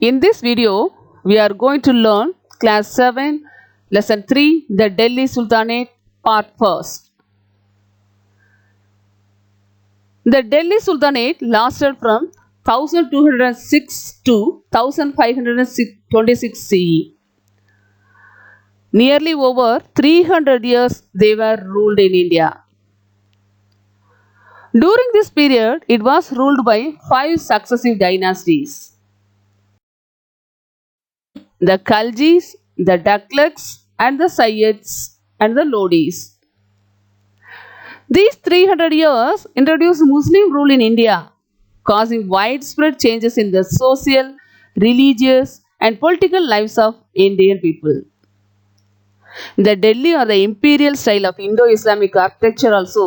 In this video, we are going to learn Class 7, Lesson 3, the Delhi Sultanate, Part 1st. The Delhi Sultanate lasted from 1206 to 1526 CE. Nearly over 300 years they were ruled in India. During this period, it was ruled by 5 successive dynasties: the Khaljis, the Tughlaqs, and the Sayyids and the Lodis. These 300 years introduced Muslim rule in India, causing widespread changes in the social, religious, and political lives of Indian people. The Delhi or the imperial style of Indo-Islamic architecture also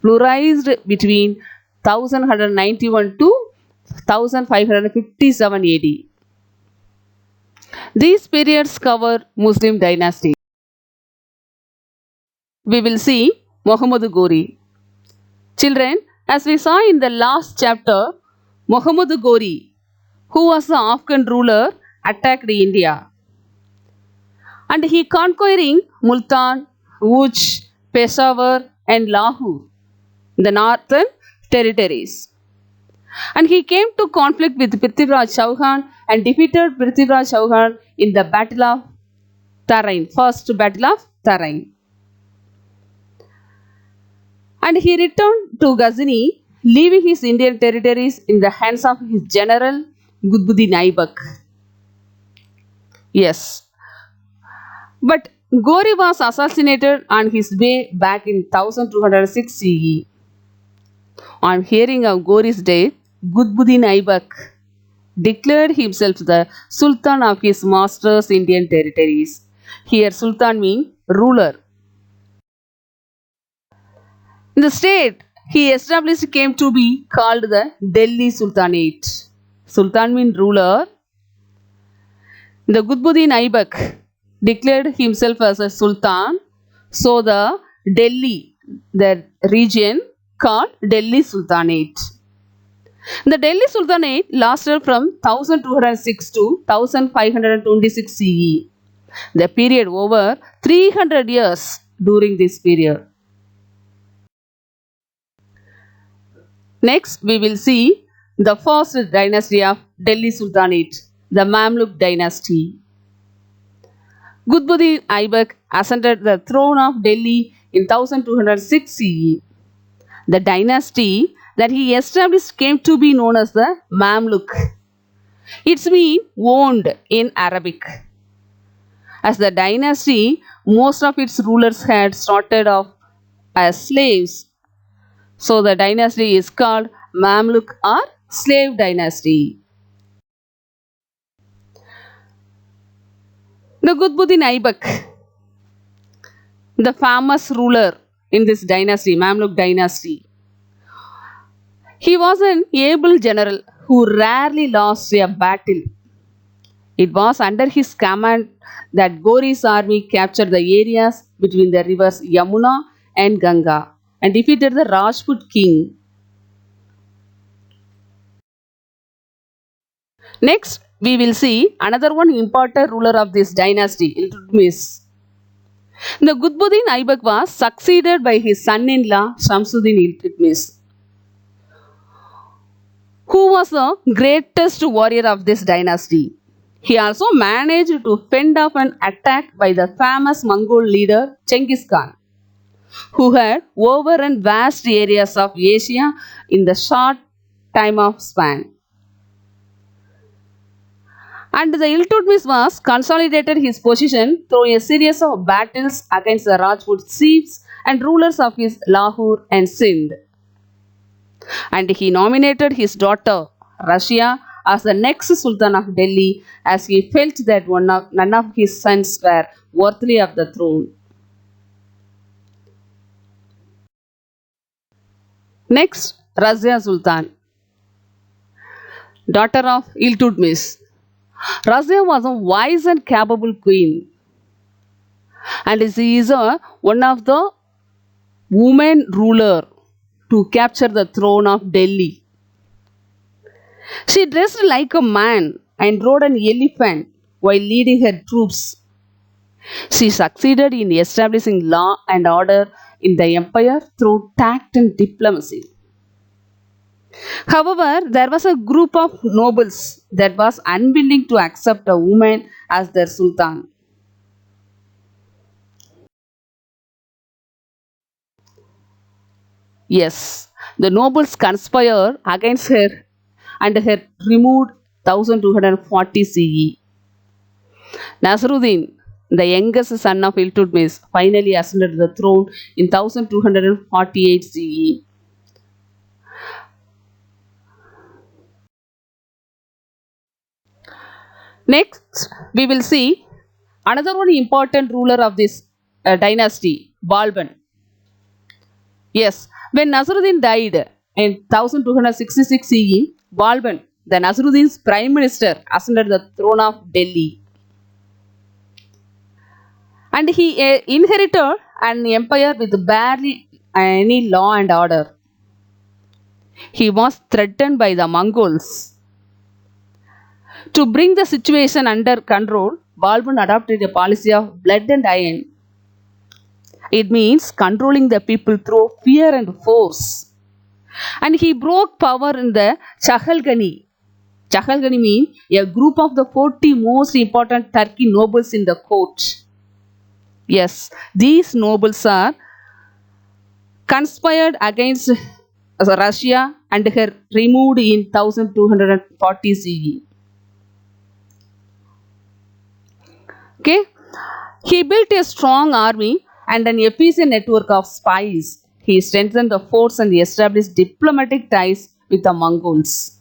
flourished between 1191 to 1557 AD. These periods cover Muslim dynasties. We will see Muhammad Ghori. Children, as we saw in the last chapter, Muhammad Ghori, who was the Afghan ruler, attacked India. And he conquering Multan, Uch, Peshawar and Lahore, the northern territories. And he came to conflict with Prithviraj Chauhan and defeated Prithviraj Chauhan in the Battle of Tarain, first Battle of Tarain. And he returned to Ghazni, leaving his Indian territories in the hands of his general Qutbuddin Aibak. Yes. But Ghori was assassinated on his way back in 1206 CE. On hearing of Ghori's death, Qutbuddin Aibak declared himself the Sultan of his master's Indian territories. Here Sultan means ruler. The state he established came to be called the Delhi Sultanate. Sultan means ruler. The Qutbuddin Aibak declared himself as a sultan, so the Delhi, the region called Delhi Sultanate. The Delhi Sultanate lasted from 1206 to 1526 CE. The period over 300 years during this period. Next, we will see the first dynasty of Delhi Sultanate, the Mamluk dynasty. Qutbuddin Aibak ascended the throne of Delhi in 1206 CE. The dynasty that he established came to be known as the Mamluk. It's mean owned in Arabic. As the dynasty, most of its rulers had started off as slaves. So the dynasty is called Mamluk or slave dynasty. The Qutbuddin Aibak, the famous ruler in this dynasty, Mamluk dynasty. He was an able general who rarely lost a battle. It was under his command that Ghori's army captured the areas between the rivers Yamuna and Ganga and defeated the Rajput king. Next, we will see another one important ruler of this dynasty, Iltutmish. The Qutbuddin Aibak was succeeded by his son-in-law Shamsuddin Iltutmish, who was the greatest warrior of this dynasty. He also managed to fend off an attack by the famous Mongol leader Genghis Khan, who had overrun vast areas of Asia in the short time of span. And the Iltutmish was consolidated his position through a series of battles against the Rajput chiefs and rulers of his Lahore and Sindh. And he nominated his daughter Rashia as the next Sultan of Delhi, as he felt that none of his sons were worthy of the throne. Next, Razia Sultan, daughter of Iltutmish. Razia was a wise and capable queen, and she is one of the women ruler to capture the throne of Delhi. She dressed like a man and rode an elephant while leading her troops. She succeeded in establishing law and order in the empire through tact and diplomacy. However, there was a group of nobles that was unwilling to accept a woman as their sultan. Yes, the nobles conspired against her and her removed 1240 CE. Nasruddin, the youngest son of Iltutmish, finally ascended the throne in 1248 CE. Next, we will see another one important ruler of this dynasty, Balban. Yes, when Nasruddin died in 1266 CE, Balban, the Nasruddin's prime minister, ascended the throne of Delhi. And he inherited an empire with barely any law and order. He was threatened by the Mongols. To bring the situation under control, Balban adopted a policy of blood and iron. It means controlling the people through fear and force. And he broke power in the Chahalgani. Chahalgani means a group of the 40 most important Turkey nobles in the court. Yes, these nobles are conspired against Russia and were removed in 1240 CE. Okay, he built a strong army and an efficient network of spies. He strengthened the force and established diplomatic ties with the Mongols.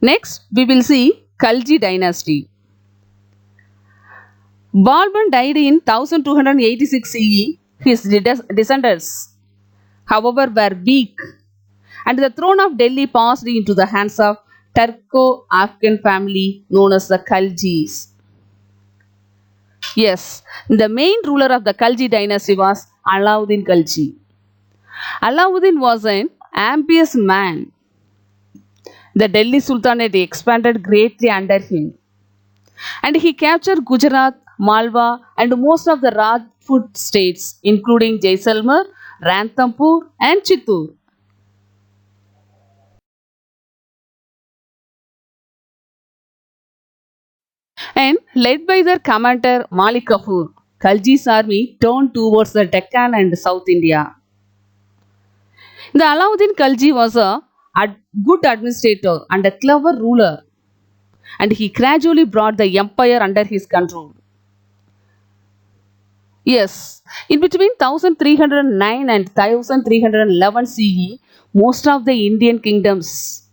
Next, we will see Khalji dynasty. Balban died in 1286 CE. His descendants, however, were weak, and the throne of Delhi passed into the hands of Turco-Afghan family known as the Khaljis. Yes, the main ruler of the Khalji dynasty was Alauddin Khalji. Alauddin was an ambitious man. The Delhi Sultanate expanded greatly under him, and he captured Gujarat, Malwa, and most of the Rajput states, including Jaisalmer, Ranthambore, and Chittor. And led by their commander Malik Kafur, Khalji's army turned towards the Deccan and South India. The Alauddin Khalji was a good administrator and a clever ruler, and he gradually brought the empire under his control. Yes, in between 1309 and 1311 CE, most of the Indian kingdoms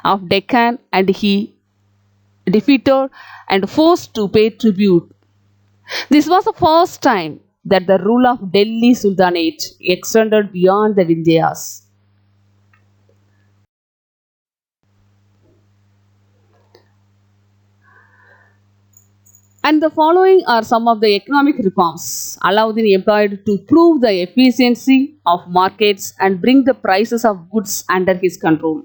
of Deccan and he defeated and forced to pay tribute. This was the first time that the rule of Delhi Sultanate extended beyond the Vindhyas. And the following are some of the economic reforms Alauddin employed to prove the efficiency of markets and bring the prices of goods under his control.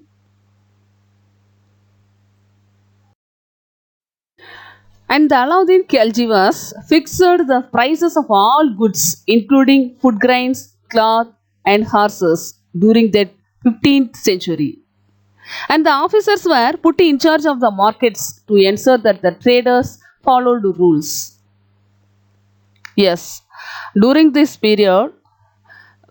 And the Alauddin Khalji was fixed the prices of all goods, including food grains, cloth, and horses, during the 15th century. And the officers were put in charge of the markets to ensure that the traders followed rules. Yes, during this period,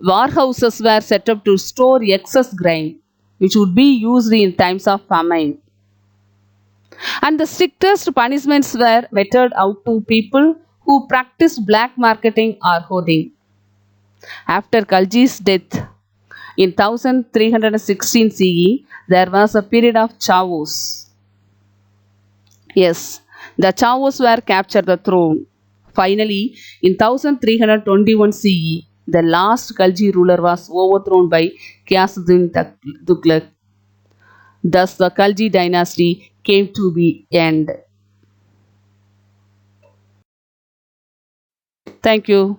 warehouses were set up to store excess grain, which would be used in times of famine. And the strictest punishments were meted out to people who practiced black marketing or hoarding. After Khalji's death in 1316 CE, there was a period of Chavos. Yes, the Chavos were captured the throne. Finally, in 1321 CE, the last Khalji ruler was overthrown by Ghiyasuddin Tughlaq. Thus, the Khalji dynasty came to be end. Thank you.